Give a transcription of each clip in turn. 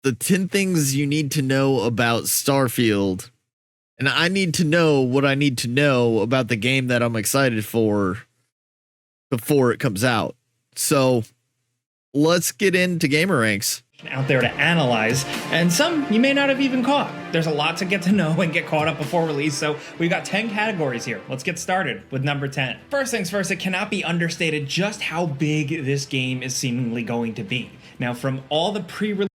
the 10 things you need to know about Starfield. And I need to know what I need to know about the game that I'm excited for before it comes out. So let's get into gamer ranks. Out there to analyze, and some you may not have even caught. There's a lot to get to know and get caught up before release, so we've got 10 categories here. Let's get started with number 10. First things first, it cannot be understated just how big this game is seemingly going to be. Now, from all the pre-release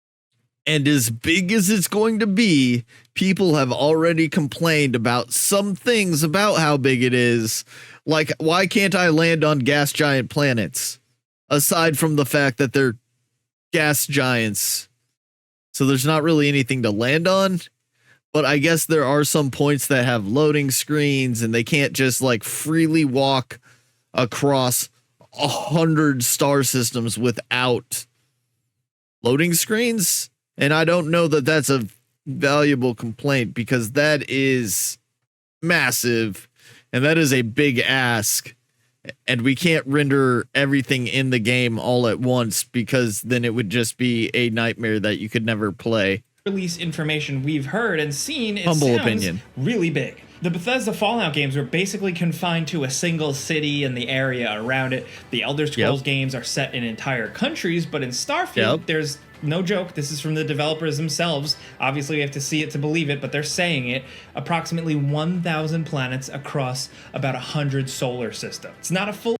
and as big as it's going to be, people have already complained about some things about how big it is. Like, why can't I land on gas giant planets? Aside from the fact that they're gas giants. So there's not really anything to land on. But I guess there are some points that have loading screens and they can't just like freely walk across 100 star systems without loading screens. And I don't know that that's a valuable complaint because that is massive and that is a big ask. And we can't render everything in the game all at once because then it would just be a nightmare that you could never play. Release information we've heard and seen, it Humble sounds opinion. Really big. The Bethesda Fallout games were basically confined to a single city and the area around it. The Elder Scrolls games are set in entire countries, but in Starfield, there's no joke, this is from the developers themselves. Obviously, we have to see it to believe it, but they're saying it. Approximately 1,000 planets across about 100 solar systems. It's not a full...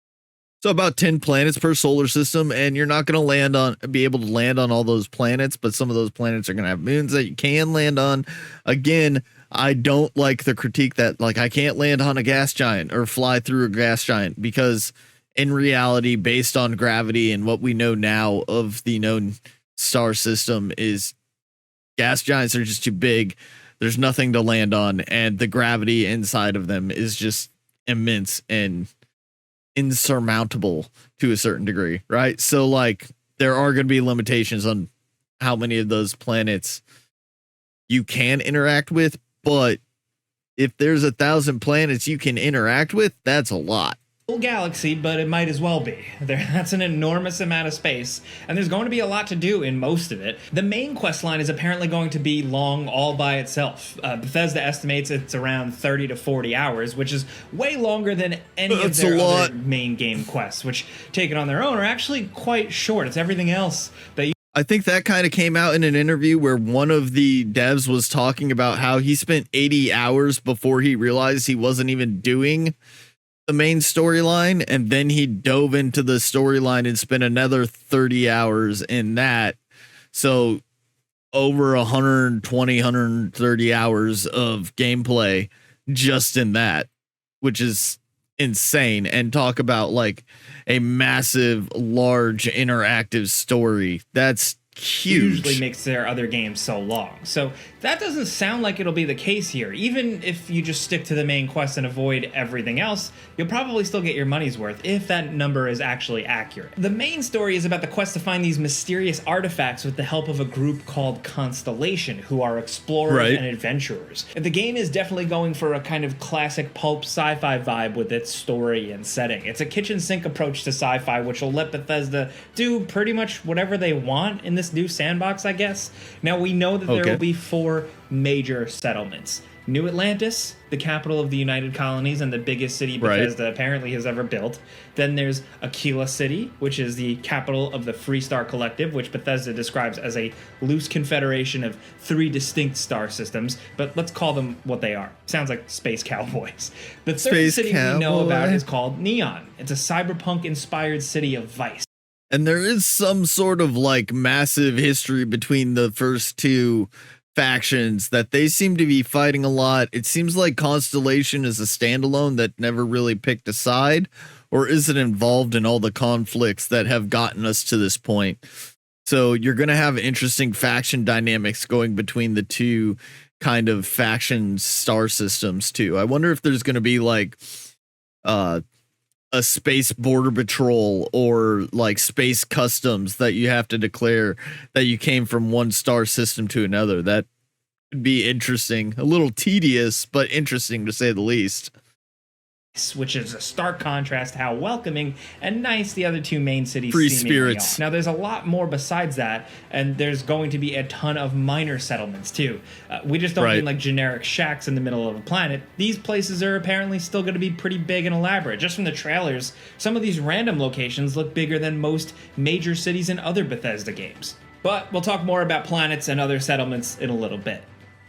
So about 10 planets per solar system, and you're not going to be able to land on all those planets, but some of those planets are going to have moons that you can land on. Again, I don't like the critique that, like, I can't land on a gas giant or fly through a gas giant because in reality, based on gravity and what we know now of the known star system is gas giants are just too big. There's nothing to land on, and the gravity inside of them is just immense and insurmountable to a certain degree, right? So like there are going to be limitations on how many of those planets you can interact with, but if there's 1,000 planets you can interact with, that's a lot. Galaxy, but it might as well be. That's an enormous amount of space, and there's going to be a lot to do in most of it. The main quest line is apparently going to be long all by itself. Bethesda estimates it's around 30 to 40 hours, which is way longer than any of their other main game quests, which, taken on their own, are actually quite short. It's everything else that you... I think that kind of came out in an interview where one of the devs was talking about how he spent 80 hours before he realized he wasn't even doing the main storyline, and then he dove into the storyline and spent another 30 hours in that. So over 120, 130 hours of gameplay just in that, which is insane. And talk about like a massive, large interactive story. That's huge. Usually makes their other games so long. So that doesn't sound like it'll be the case here. Even if you just stick to the main quest and avoid everything else, you'll probably still get your money's worth if that number is actually accurate. The main story is about the quest to find these mysterious artifacts with the help of a group called Constellation, who are explorers and adventurers. The game is definitely going for a kind of classic pulp sci-fi vibe with its story and setting. It's a kitchen sink approach to sci-fi, which will let Bethesda do pretty much whatever they want in this new sandbox, I guess. Now, we know that there will be 4 major settlements. New Atlantis, the capital of the United Colonies and the biggest city Bethesda apparently has ever built. Then there's Aquila City, which is the capital of the Freestar Collective, which Bethesda describes as a loose confederation of 3 distinct star systems, but let's call them what they are. Sounds like space cowboys. The third city we know about is called Neon. It's a cyberpunk-inspired city of vice. And there is some sort of like massive history between the first 2 factions that they seem to be fighting a lot. It seems like Constellation is a standalone that never really picked a side, or is it involved in all the conflicts that have gotten us to this point? So you're going to have interesting faction dynamics going between the 2 kind of faction star systems too. I wonder if there's going to be like a space border patrol or like space customs that you have to declare that you came from one star system to another. That would be interesting, a little tedious, but interesting to say the least. which is a stark contrast to how welcoming and nice the other two main cities Free seemingly spirits. are. Now, there's a lot more besides that, and there's going to be a ton of minor settlements too. We just don't mean like generic shacks in the middle of a planet. These places are apparently still going to be pretty big and elaborate. Just from the trailers, some of these random locations look bigger than most major cities in other Bethesda games. But we'll talk more about planets and other settlements in a little bit.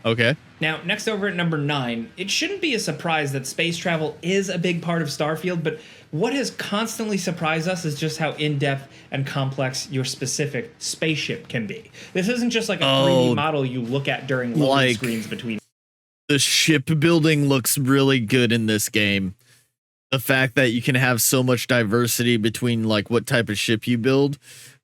Okay. Now, next over at number 9, it shouldn't be a surprise that space travel is a big part of Starfield, but what has constantly surprised us is just how in-depth and complex your specific spaceship can be. This isn't just like a 3D model you look at during loading screens between. The ship building looks really good in this game. The fact that you can have so much diversity between like what type of ship you build.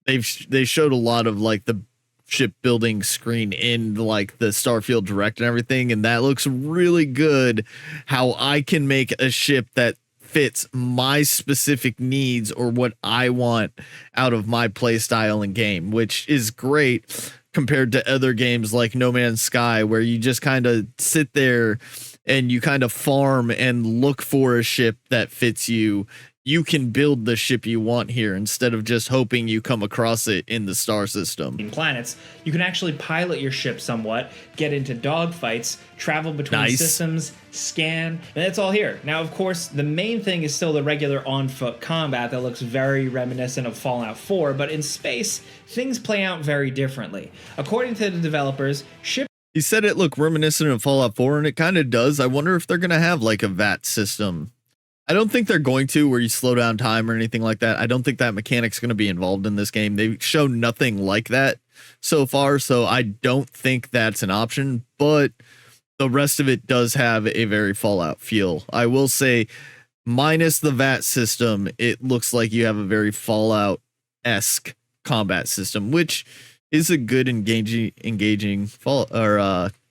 They showed a lot of like the shipbuilding screen in like the Starfield Direct and everything, and that looks really good. How I can make a ship that fits my specific needs or what I want out of my play style and game, which is great compared to other games like No Man's Sky, where you just kind of sit there and you kind of farm and look for a ship that fits you. You can build the ship you want here instead of just hoping you come across it in the star system. In planets, you can actually pilot your ship somewhat, get into dogfights, travel between systems, scan, and it's all here. Now, of course, the main thing is still the regular on-foot combat that looks very reminiscent of Fallout 4, but in space, things play out very differently. According to the developers, He said it looked reminiscent of Fallout 4, and it kind of does. I wonder if they're going to have like a VAT system. I don't think they're going to, where you slow down time or anything like that. I don't think that mechanic's going to be involved in this game. They show nothing like that so far, so I don't think that's an option, but the rest of it does have a very Fallout feel. I will say, minus the VAT system, it looks like you have a very Fallout-esque combat system, which is a good engaging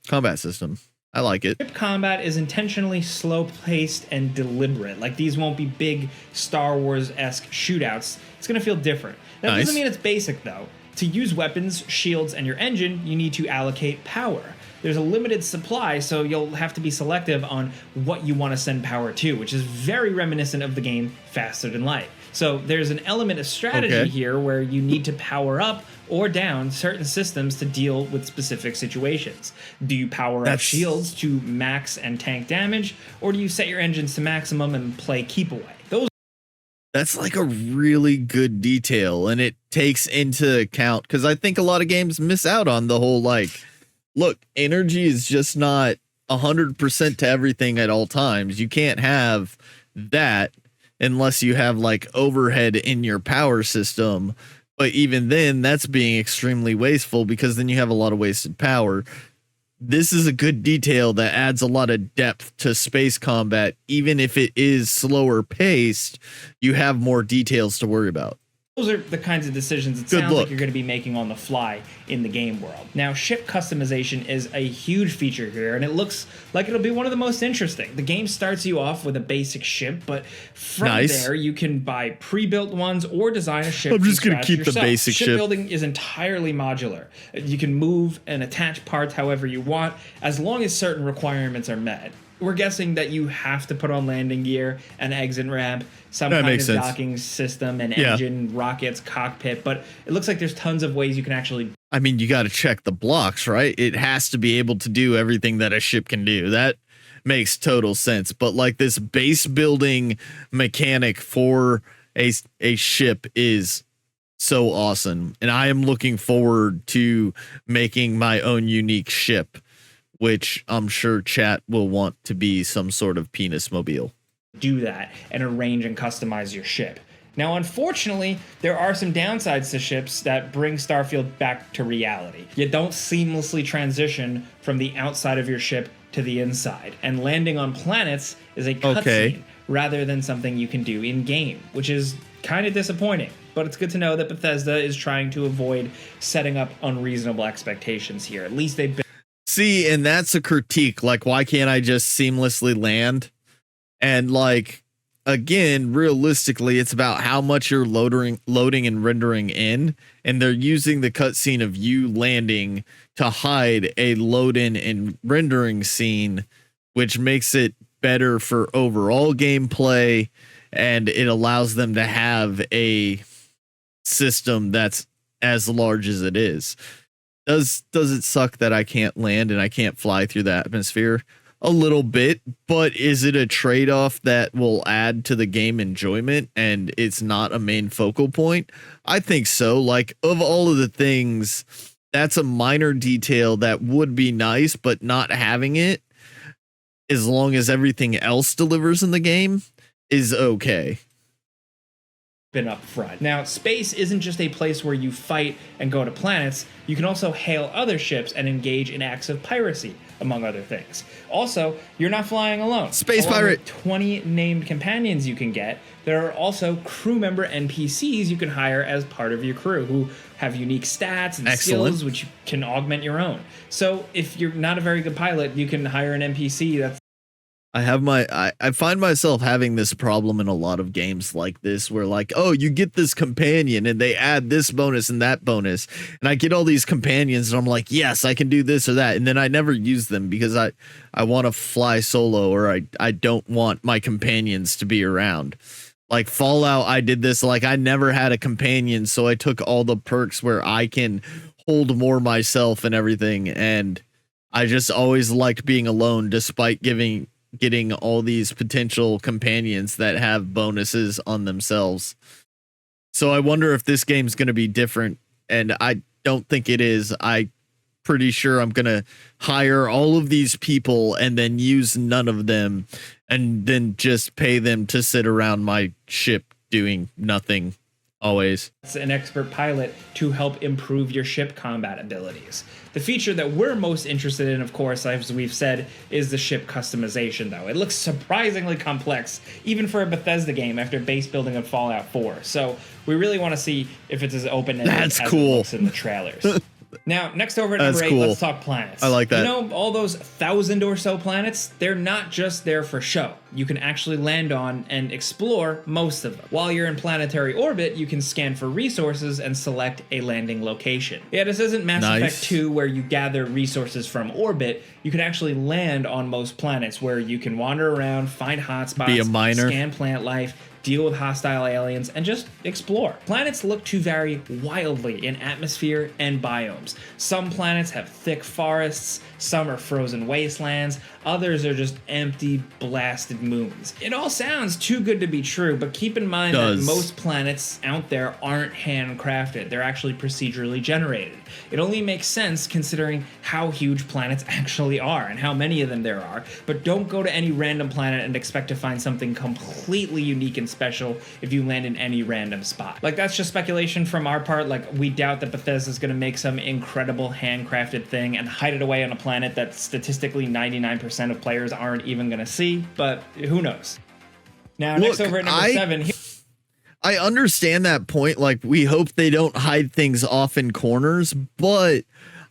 combat system. I like it. Ship combat is intentionally slow-paced and deliberate. Like, these won't be big Star Wars-esque shootouts. It's going to feel different. That doesn't mean it's basic, though. To use weapons, shields, and your engine, you need to allocate power. There's a limited supply, so you'll have to be selective on what you want to send power to, which is very reminiscent of the game Faster Than Light. So there's an element of strategy here where you need to power up or down certain systems to deal with specific situations. Do you power up shields to max and tank damage, or do you set your engines to maximum and play keep away? That's like a really good detail, and it takes into account, because I think a lot of games miss out on the whole like, look, energy is just not 100% to everything at all times. You can't have that unless you have like overhead in your power system. But even then, that's being extremely wasteful, because then you have a lot of wasted power. This is a good detail that adds a lot of depth to space combat. Even if it is slower paced, you have more details to worry about. Those are the kinds of decisions it sounds like you're going to be making on the fly in the game world. Now, ship customization is a huge feature here, and it looks like it'll be one of the most interesting. The game starts you off with a basic ship, but from there you can buy pre-built ones or design a ship. I'm just going to keep yourself. The basic ship. Shipbuilding is entirely modular. You can move and attach parts however you want, as long as certain requirements are met. We're guessing that you have to put on landing gear, an exit ramp, some kind of docking system, an engine, rockets, cockpit, but it looks like there's tons of ways you can actually... I mean, you got to check the blocks, right? It has to be able to do everything that a ship can do. That makes total sense. But like this base building mechanic for a ship is so awesome. And I am looking forward to making my own unique ship, which I'm sure chat will want to be some sort of penis mobile. Do that and arrange and customize your ship. Now, unfortunately, there are some downsides to ships that bring Starfield back to reality. You don't seamlessly transition from the outside of your ship to the inside, and landing on planets is a cutscene rather than something you can do in-game, which is kind of disappointing. But it's good to know that Bethesda is trying to avoid setting up unreasonable expectations here. At least they've been... See, and that's a critique. Like, why can't I just seamlessly land? And like, again, realistically, it's about how much you're loading and rendering in. And they're using the cutscene of you landing to hide a load in and rendering scene, which makes it better for overall gameplay, and it allows them to have a system that's as large as it is. Does it suck that I can't land and I can't fly through the atmosphere? A little bit, but is it a trade-off that will add to the game enjoyment and it's not a main focal point? I think so. Like, of all of the things, that's a minor detail that would be nice, but not having it, as long as everything else delivers in the game, is okay. Been up front. Now, space isn't just a place where you fight and go to planets. You can also hail other ships and engage in acts of piracy, among other things. Also, you're not flying alone. Space Along pirate. with 20 named companions you can get. There are also crew member NPCs you can hire as part of your crew who have unique stats and skills which can augment your own. So if you're not a very good pilot, you can hire an NPC that's I find myself having this problem in a lot of games like this where, like, oh, you get this companion and they add this bonus and that bonus, and I get all these companions and I'm like, yes, I can do this or that, and then I never use them because I want to fly solo, or I don't want my companions to be around. Like Fallout, I did this, like I never had a companion, so I took all the perks where I can hold more myself and everything, and I just always liked being alone despite getting all these potential companions that have bonuses on themselves. So I wonder if this game's going to be different, and I don't think it is. I'm pretty sure I'm going to hire all of these people and then use none of them, and then just pay them to sit around my ship doing nothing always. It's an expert pilot to help improve your ship combat abilities. The feature that we're most interested in, of course, as we've said, is the ship customization, though. It looks surprisingly complex, even for a Bethesda game after base building of Fallout 4. So we really want to see if it's as open-ended as it looks in the trailers. Now, next over at number 8, let's talk planets. I like that. You know, all those 1,000 or so planets, they're not just there for show. You can actually land on and explore most of them. While you're in planetary orbit, you can scan for resources and select a landing location. Yeah, this isn't Mass Effect 2 where you gather resources from orbit. You can actually land on most planets where you can wander around, find hotspots, be a miner, scan plant life, deal with hostile aliens, and just explore. Planets look to vary wildly in atmosphere and biomes. Some planets have thick forests, some are frozen wastelands, others are just empty, blasted moons. It all sounds too good to be true, but keep in mind that most planets out there aren't handcrafted. They're actually procedurally generated. It only makes sense considering how huge planets actually are and how many of them there are, but don't go to any random planet and expect to find something completely unique and special if you land in any random spot. Like, that's just speculation from our part. Like, we doubt that Bethesda's gonna make some incredible handcrafted thing and hide it away on a planet that statistically 99% of players aren't even gonna see, but who knows? Now, next over at number 7, I understand that point. Like, we hope they don't hide things off in corners, but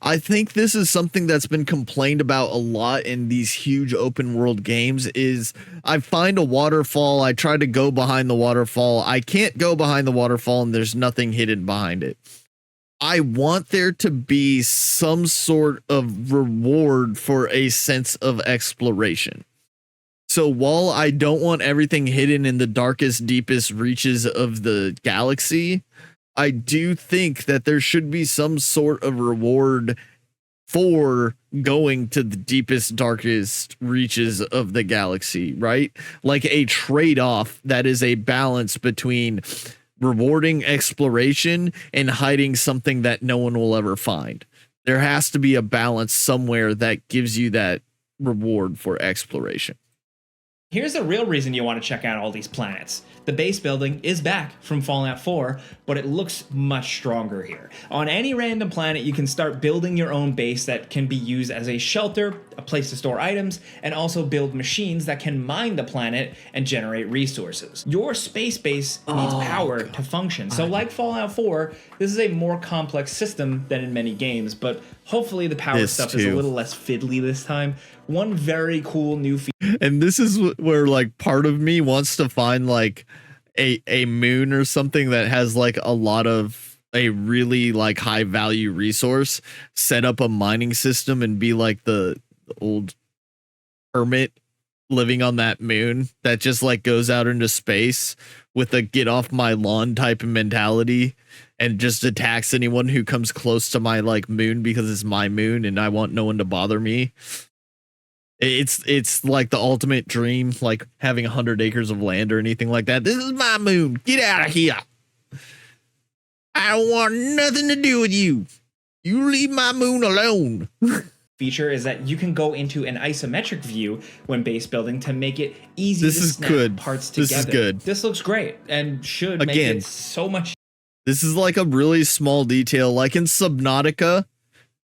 I think this is something that's been complained about a lot in these huge open world games is I find a waterfall, I try to go behind the waterfall, I can't go behind the waterfall, and there's nothing hidden behind it. I want there to be some sort of reward for a sense of exploration. So while I don't want everything hidden in the darkest, deepest reaches of the galaxy, I do think that there should be some sort of reward for going to the deepest, darkest reaches of the galaxy, right? Like a trade-off that is a balance between rewarding exploration and hiding something that no one will ever find. There has to be a balance somewhere that gives you that reward for exploration. Here's the real reason you want to check out all these planets. The base building is back from Fallout 4, but it looks much stronger here. On any random planet, you can start building your own base that can be used as a shelter, a place to store items, and also build machines that can mine the planet and generate resources. Your space base needs power to function. So like Fallout 4, this is a more complex system than in many games, but hopefully the power stuff is a little less fiddly this time. One very cool new feature. And this is where, like, part of me wants to find like a moon or something that has like a lot of a really like high value resource, set up a mining system and be like the old hermit living on that moon that just like goes out into space with a get off my lawn type of mentality and just attacks anyone who comes close to my like moon because it's my moon and I want no one to bother me. It's like the ultimate dream, like having 100 acres of land or anything like that. This is my moon. Get out of here. I don't want nothing to do with you. You leave my moon alone. Feature is that you can go into an isometric view when base building to make it easy to snap parts together. This is good. This looks great and should make it so much. This is like a really small detail, like in Subnautica,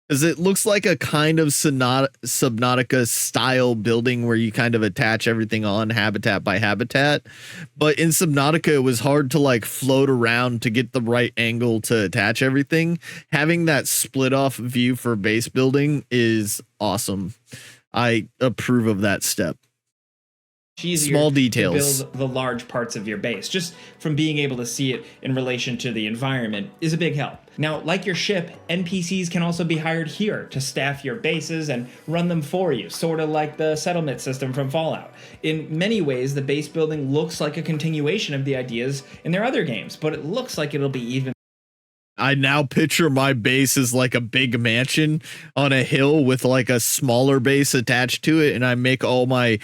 because it looks like a kind of Subnautica style building where you kind of attach everything on habitat by habitat. But in Subnautica, it was hard to like float around to get the right angle to attach everything. Having that split off view for base building is awesome. I approve of that step. Small details. To build the large parts of your base, just from being able to see it in relation to the environment, is a big help. Now, like your ship, NPCs can also be hired here to staff your bases and run them for you, sort of like the settlement system from Fallout. In many ways, the base building looks like a continuation of the ideas in their other games, but it looks like it'll be even. I now picture my base as like a big mansion on a hill with like a smaller base attached to it, and I make all my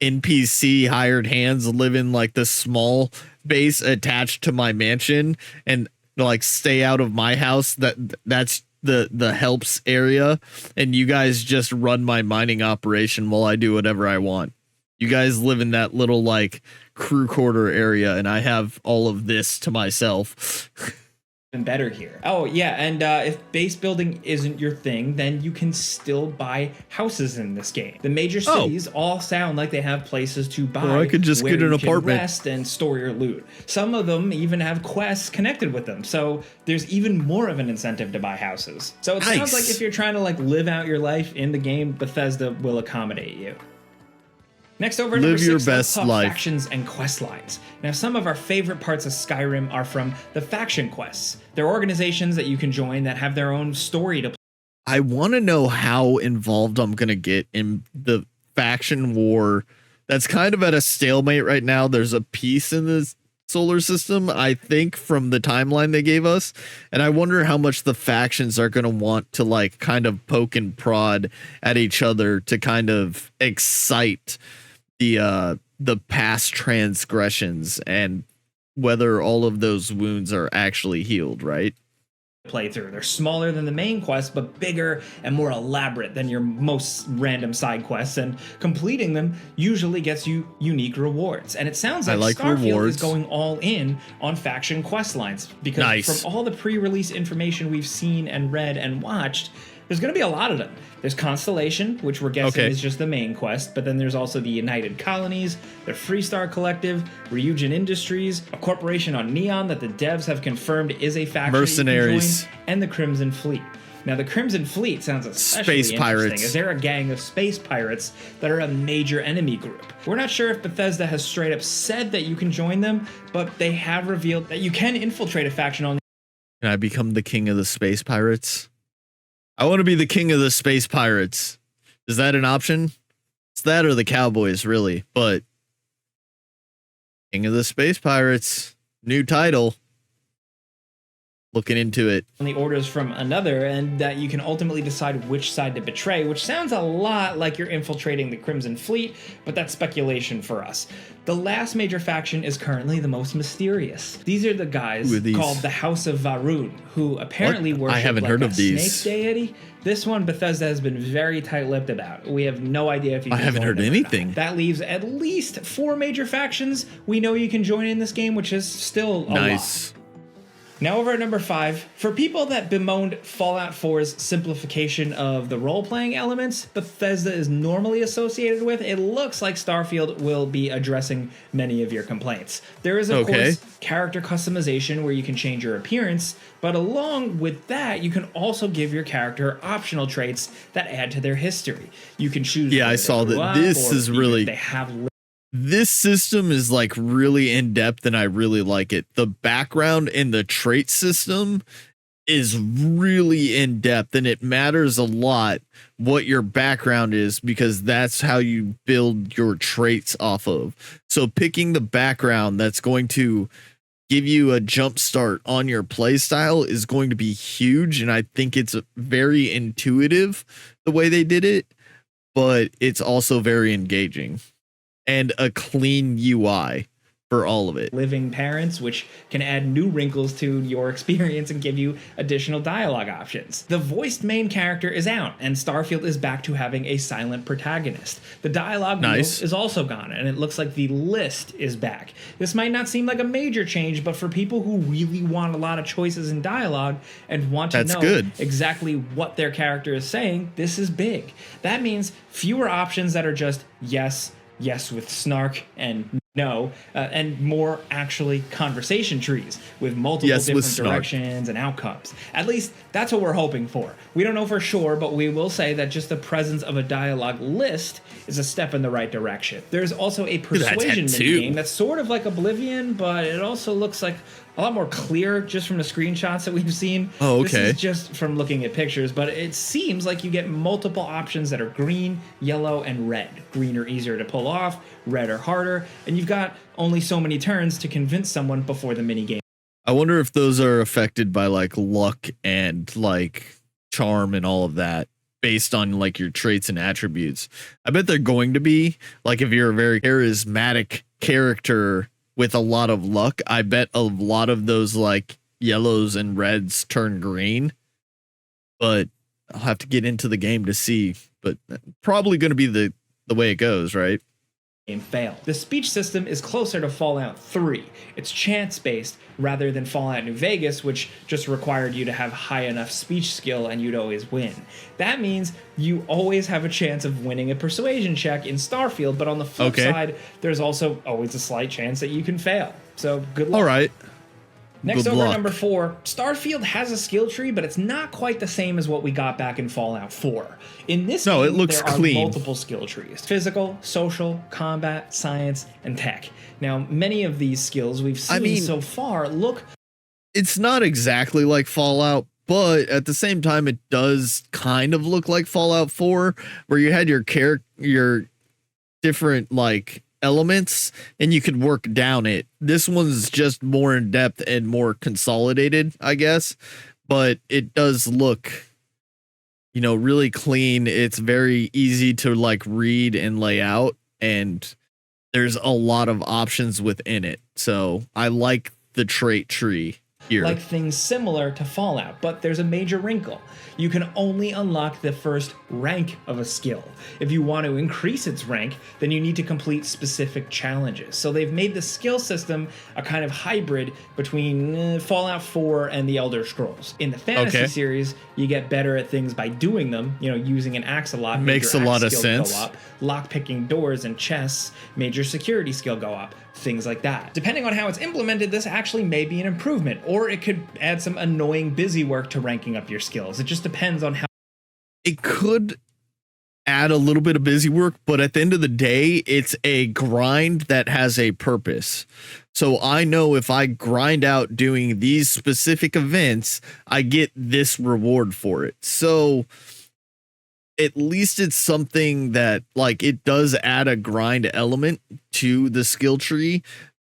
NPC hired hands live in like the small base attached to my mansion and like stay out of my house. That's the helps area, and you guys just run my mining operation while I do whatever I want. You guys live in that little like crew quarter area, and I have all of this to myself. Better here. Oh yeah, and if base building isn't your thing, then you can still buy houses in this game. The major cities all sound like they have places to buy. Or I could just get an apartment, rest and store your loot. Some of them even have quests connected with them, so there's even more of an incentive to buy houses. So it sounds like if you're trying to like live out your life in the game, Bethesda will accommodate you. Next, over live number 6, your let's best talk life. Factions and quest lines. Now, some of our favorite parts of Skyrim are from the faction quests. They're organizations that you can join that have their own story to play. I want to know how involved I'm going to get in the faction war. That's kind of at a stalemate right now. There's a peace in the solar system, I think, from the timeline they gave us. And I wonder how much the factions are going to want to like kind of poke and prod at each other to kind of excite the past transgressions and whether all of those wounds are actually healed, right? Playthrough. They're smaller than the main quest, but bigger and more elaborate than your most random side quests, and completing them usually gets you unique rewards. And it sounds like Starfield is going all in on faction quest lines, because from all the pre-release information we've seen and read and watched, there's going to be a lot of them. There's Constellation, which we're guessing is just the main quest, but then there's also the United Colonies, the Freestar Collective, Ryujin Industries, a corporation on Neon that the devs have confirmed is a faction Mercenaries, and the Crimson Fleet. Now, the Crimson Fleet sounds especially interesting, pirates. as they're a gang of space pirates that are a major enemy group. We're not sure if Bethesda has straight up said that you can join them, but they have revealed that you can infiltrate a faction on. Can I become the king of the space pirates? I want to be the king of the space pirates. Is that an option? It's that or the Cowboys, really. But king of the space pirates, new title. Looking into it. The orders from another, and that you can ultimately decide which side to betray, which sounds a lot like you're infiltrating the Crimson Fleet, but that's speculation for us. The last major faction is currently the most mysterious. These are the guys called the House of Varun, who apparently worship a snake deity. This one Bethesda has been very tight-lipped about. We have no idea if you can I haven't heard anything. That leaves at least 4 major factions we know you can join in this game, which is still a lot. Now over at number 5, for people that bemoaned Fallout 4's simplification of the role-playing elements Bethesda is normally associated with, it looks like Starfield will be addressing many of your complaints. There is, of course, character customization where you can change your appearance, but along with that, you can also give your character optional traits that add to their history. You can choose. Yeah, I saw that. This is really. They have. This system is like really in depth and I really like it. The background and the trait system is really in depth, and it matters a lot what your background is, because that's how you build your traits off of. So picking the background that's going to give you a jump start on your play style is going to be huge, and I think it's very intuitive the way they did it, but it's also very engaging and a clean UI for all of it. Living parents, which can add new wrinkles to your experience and give you additional dialogue options. The voiced main character is out, and Starfield is back to having a silent protagonist. The dialogue wheel is also gone, and it looks like the list is back. This might not seem like a major change, but for people who really want a lot of choices in dialogue and want to know exactly what their character is saying, this is big. That means fewer options that are just yes, yes with snark, and no, and more actually conversation trees with multiple different directions and outcomes. At least that's what we're hoping for. We don't know for sure, but we will say that just the presence of a dialogue list is a step in the right direction. There's also a persuasion minigame that's sort of like Oblivion, but it also looks like a lot more clear just from the screenshots that we've seen. Oh, okay. This is just from looking at pictures, but it seems like you get multiple options that are green, yellow, and red. Green are easier to pull off, red are harder, and you've got only so many turns to convince someone before the minigame. I wonder if those are affected by like luck and like charm and all of that based on like your traits and attributes. I bet they're going to be. Like if you're a very charismatic character with a lot of luck, I bet a lot of those like yellows and reds turn green. But I'll have to get into the game to see. But probably going to be the way it goes, right? Fail. The speech system is closer to Fallout 3. It's chance-based rather than Fallout New Vegas, which just required you to have high enough speech skill and you'd always win. That means you always have a chance of winning a persuasion check in Starfield, but on the flip side, there's also always a slight chance that you can fail. So good luck. All right. Next over, number 4, Starfield has a skill tree, but it's not quite the same as what we got back in Fallout 4. In this game, it looks there clean. are multiple skill trees: physical, social, combat, science, and tech. Now, many of these skills we've seen so far look... It's not exactly like Fallout, but at the same time, it does kind of look like Fallout 4, where you had your different, like, elements and you could work down it. This one's just more in depth and more consolidated, I guess, but it does look, really clean. It's very easy to like read and lay out, and there's a lot of options within it. So I like the trait tree here. Like things similar to Fallout, but there's a major wrinkle. You can only unlock the first rank of a skill. If you want to increase its rank, then you need to complete specific challenges. So they've made the skill system a kind of hybrid between Fallout 4 and the Elder Scrolls. In the fantasy series, you get better at things by doing them, using an axe a lot. Makes a lot of sense. Go up. Lock-picking doors and chests made your security skill go up. Things like that. Depending on how it's implemented, this actually may be an improvement, or it could add some annoying busy work to ranking up your skills. It just depends on how. It could add a little bit of busy work, but at the end of the day, it's a grind that has a purpose. So I know if I grind out doing these specific events, I get this reward for it. So at least it's something that, like, it does add a grind element to the skill tree,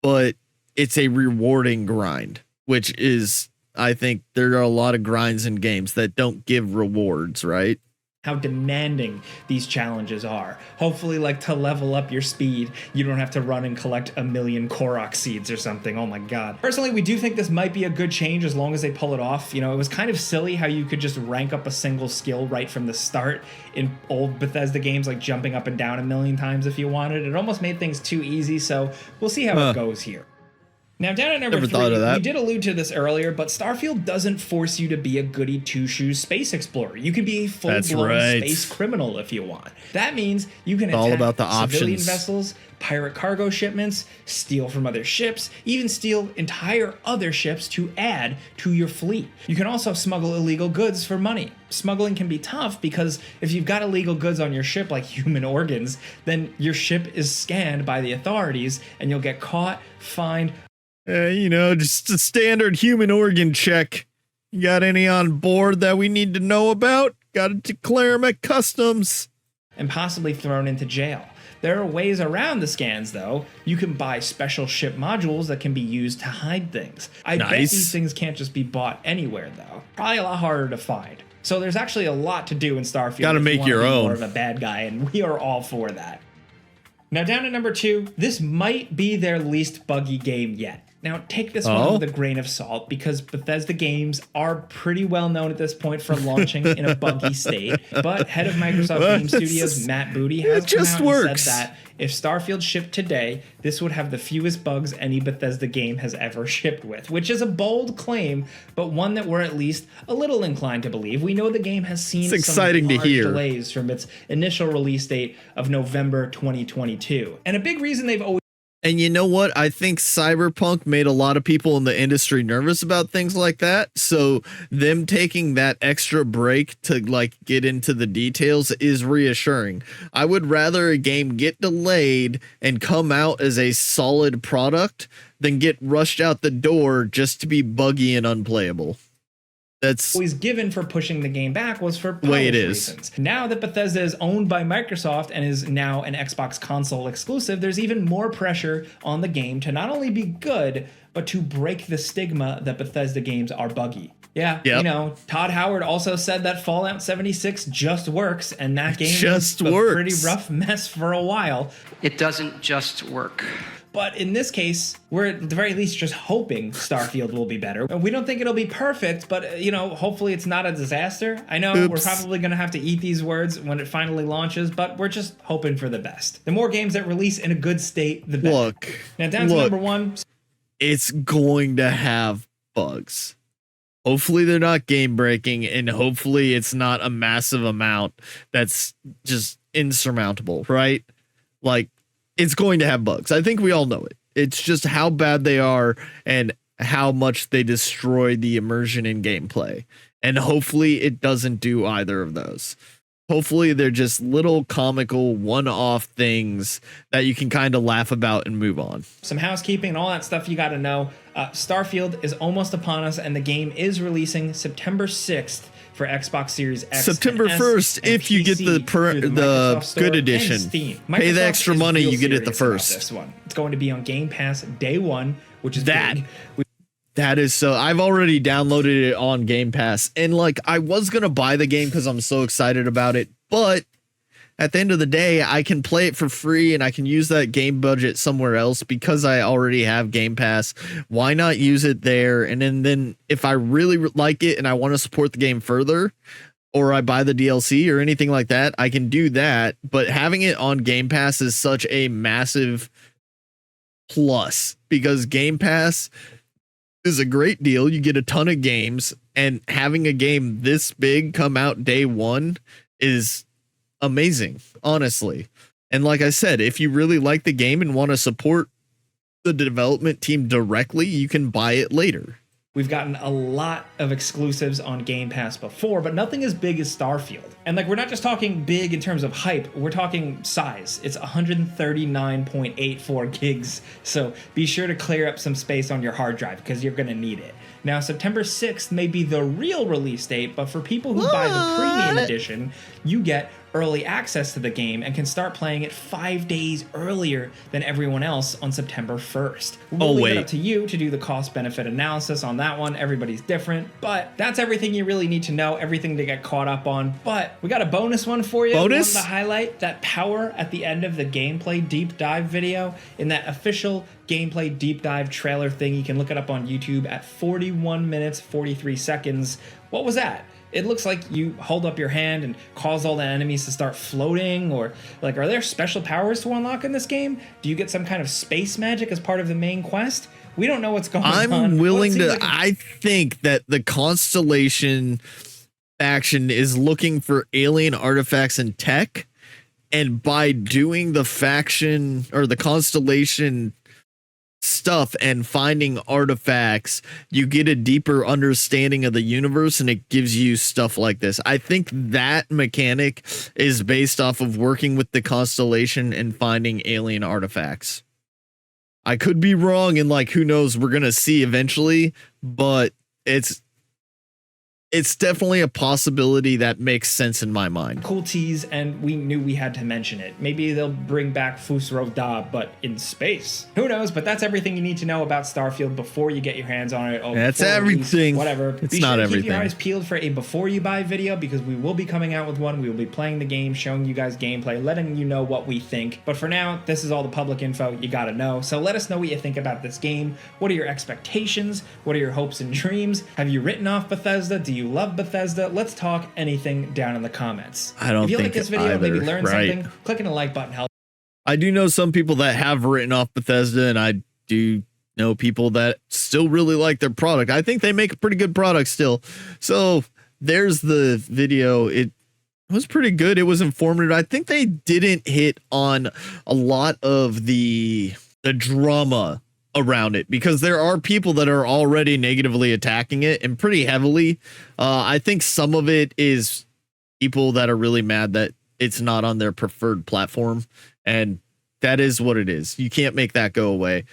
but it's a rewarding grind, which is, I think there are a lot of grinds in games that don't give rewards, right? How demanding these challenges are. Hopefully, like, to level up your speed, you don't have to run and collect 1 million Korok seeds or something. Oh my god. Personally, we do think this might be a good change as long as they pull it off. It was kind of silly how you could just rank up a single skill right from the start in old Bethesda games, like jumping up and down 1 million times if you wanted. It almost made things too easy, so we'll see how it goes here. Now, down at number 3, we did allude to this earlier, but Starfield doesn't force you to be a goody two-shoes space explorer. You can be a full-blown space criminal if you want. That means you can attack civilian vessels, pirate cargo shipments, steal from other ships, even steal entire other ships to add to your fleet. You can also smuggle illegal goods for money. Smuggling can be tough because if you've got illegal goods on your ship, like human organs, then your ship is scanned by the authorities and you'll get caught, fined. Just a standard human organ check. You got any on board that we need to know about? Got to declare them at customs. And possibly thrown into jail. There are ways around the scans, though. You can buy special ship modules that can be used to hide things. I bet these things can't just be bought anywhere, though. Probably a lot harder to find. So there's actually a lot to do in Starfield. Gotta make your own. More of a bad guy, and we are all for that. Now down to number 2, this might be their least buggy game yet. Now, take this one with a grain of salt, because Bethesda games are pretty well known at this point for launching in a buggy state. But head of Microsoft Game Studios, Matt Booty, has come out and said that if Starfield shipped today, this would have the fewest bugs any Bethesda game has ever shipped with, which is a bold claim, but one that we're at least a little inclined to believe. We know the game has seen some large delays from its initial release date of November 2022. And a big reason they've always... And you know what? I think Cyberpunk made a lot of people in the industry nervous about things like that. So them taking that extra break to like get into the details is reassuring. I would rather a game get delayed and come out as a solid product than get rushed out the door just to be buggy and unplayable. That's always given for pushing the game back was for reasons. Now that Bethesda is owned by Microsoft and is now an Xbox console exclusive, there's even more pressure on the game to not only be good, but to break the stigma that Bethesda games are buggy. Yeah, you know, Todd Howard also said that Fallout 76 just works, and that game was a pretty rough mess for a while. It doesn't just work. But in this case, we're at the very least just hoping Starfield will be better. We don't think it'll be perfect, but, you know, hopefully it's not a disaster. I know we're probably going to have to eat these words when it finally launches, but we're just hoping for the best. The more games that release in a good state, the better. Now, down to number 1. It's going to have bugs. Hopefully they're not game breaking, and hopefully it's not a massive amount that's just insurmountable, right? Like, it's going to have bugs. I think we all know it. It's just how bad they are and how much they destroy the immersion in gameplay. And hopefully it doesn't do either of those. Hopefully they're just little comical one-off things that you can kind of laugh about and move on. Some housekeeping and all that stuff you got to know. Starfield is almost upon us, and the game is releasing September 6th for Xbox Series X. September 1st, if you get the good edition. Pay the extra money, you get it the first. This one. It's going to be on Game Pass day 1, which is big. That is so. I've already downloaded it on Game Pass, and like I was gonna buy the game because I'm so excited about it, but at the end of the day, I can play it for free and I can use that game budget somewhere else because I already have Game Pass. Why not use it there? And then if I really like it and I want to support the game further, or I buy the DLC or anything like that, I can do that. But having it on Game Pass is such a massive plus because Game Pass is a great deal. You get a ton of games, and having a game this big come out day 1 is amazing, honestly. And like I said, if you really like the game and want to support the development team directly, you can buy it later. We've gotten a lot of exclusives on Game Pass before, but nothing as big as Starfield. And like, we're not just talking big in terms of hype, we're talking size. It's 139.84 gigs. So be sure to clear up some space on your hard drive because you're going to need it. Now, September 6th may be the real release date, but for people who buy the premium edition, you get early access to the game and can start playing it 5 days earlier than everyone else on September 1st. We'll leave it up to you to do the cost-benefit analysis on that one. Everybody's different, but that's everything you really need to know, everything to get caught up on. But we got a bonus one for you. Bonus? We wanted to highlight that power at the end of the gameplay deep dive video in that official gameplay deep dive trailer thing. You can look it up on YouTube at 41 minutes, 43 seconds. What was that? It looks like you hold up your hand and cause all the enemies to start floating, or like, are there special powers to unlock in this game? Do you get some kind of space magic as part of the main quest? We don't know what's going on. I'm willing to, I think that the Constellation faction is looking for alien artifacts and tech. And by doing the faction or the Constellation stuff and finding artifacts, you get a deeper understanding of the universe, and it gives you stuff like this. I think that mechanic is based off of working with the Constellation and finding alien artifacts. I could be wrong, and like, who knows, we're gonna see eventually, but it's it's definitely a possibility that makes sense in my mind. Cool tease, and we knew we had to mention it. Maybe they'll bring back Fusro Da, but in space. Who knows? But that's everything you need to know about Starfield before you get your hands on it. That's everything. Whatever. It's Be not sure to everything. keep your eyes peeled for a before you buy video, because we will be coming out with one. We will be playing the game, showing you guys gameplay, letting you know what we think. But for now, this is all the public info you gotta know. So let us know what you think about this game. What are your expectations? What are your hopes and dreams? Have you written off Bethesda? Do you love Bethesda? Let's talk anything down in the comments. I don't If you think like this video, either, maybe learn right? something, clicking the like button helps. I do know some people that have written off Bethesda, and I do know people that still really like their product. I think they make a pretty good product still. So there's the video. It was pretty good. It was informative. I think they didn't hit on a lot of the drama around it, because there are people that are already negatively attacking it, and pretty heavily. I think some of it is people that are really mad that it's not on their preferred platform, and that is what it is. You can't make that go away.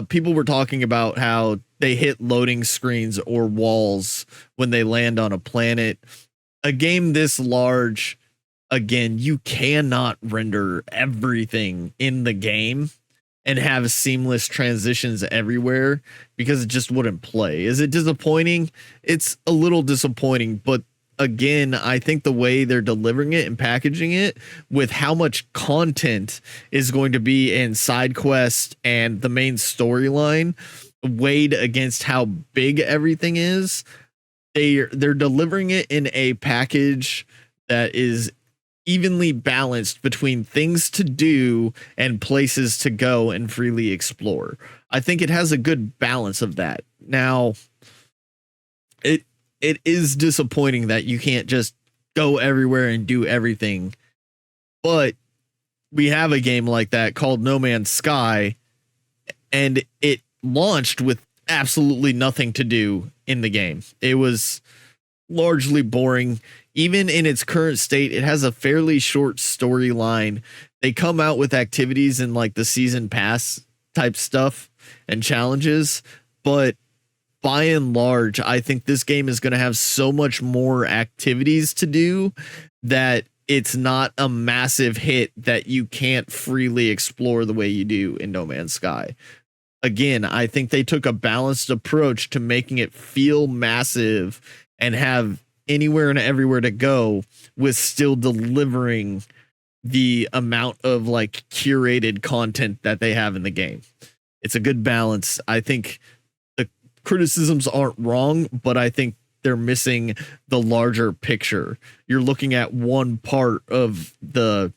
People were talking about how they hit loading screens or walls when they land on a planet. A game this large, again, you cannot render everything in the game and have seamless transitions everywhere, because it just wouldn't play. Is it disappointing? It's a little disappointing, but again, I think the way they're delivering it and packaging it, with how much content is going to be in side quest and the main storyline, weighed against how big everything is, they're delivering it in a package that is evenly balanced between things to do and places to go and freely explore. I think it has a good balance of that. Now, it is disappointing that you can't just go everywhere and do everything, but we have a game like that called No Man's Sky, and it launched with absolutely nothing to do in the game. It was largely boring. Even in its current state, it has a fairly short storyline. They come out with activities in like the season pass type stuff and challenges, but by and large, I think this game is going to have so much more activities to do that it's not a massive hit that you can't freely explore the way you do in No Man's Sky. Again, I think they took a balanced approach to making it feel massive and have anywhere and everywhere to go, with still delivering the amount of like curated content that they have in the game. It's a good balance. I think the criticisms aren't wrong, but I think they're missing the larger picture. You're looking at one part of the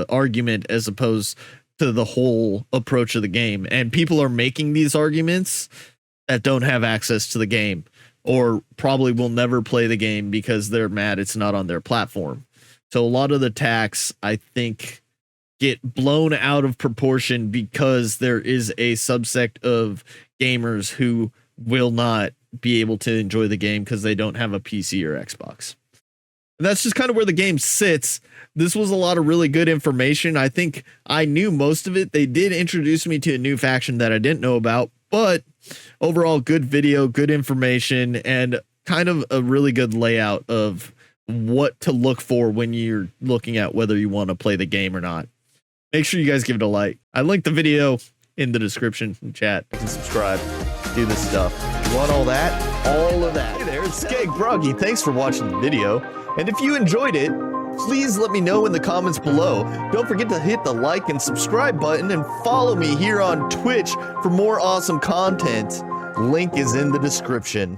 argument as opposed to the whole approach of the game. And people are making these arguments that don't have access to the game, or probably will never play the game because they're mad it's not on their platform. So a lot of the attacks, I think, get blown out of proportion because there is a subsect of gamers who will not be able to enjoy the game because they don't have a PC or Xbox. And that's just kind of where the game sits. This was a lot of really good information. I think I knew most of it. They did introduce me to a new faction that I didn't know about, but overall, good video, good information, and kind of a really good layout of what to look for when you're looking at whether you want to play the game or not. Make sure you guys give it a like. I linked the video in the description and chat. You can subscribe, do this stuff. You want all that? All of that. Hey there, it's Skeg Broggy. Thanks for watching the video. And if you enjoyed it, please let me know in the comments below. Don't forget to hit the like and subscribe button, and follow me here on Twitch for more awesome content. Link is in the description.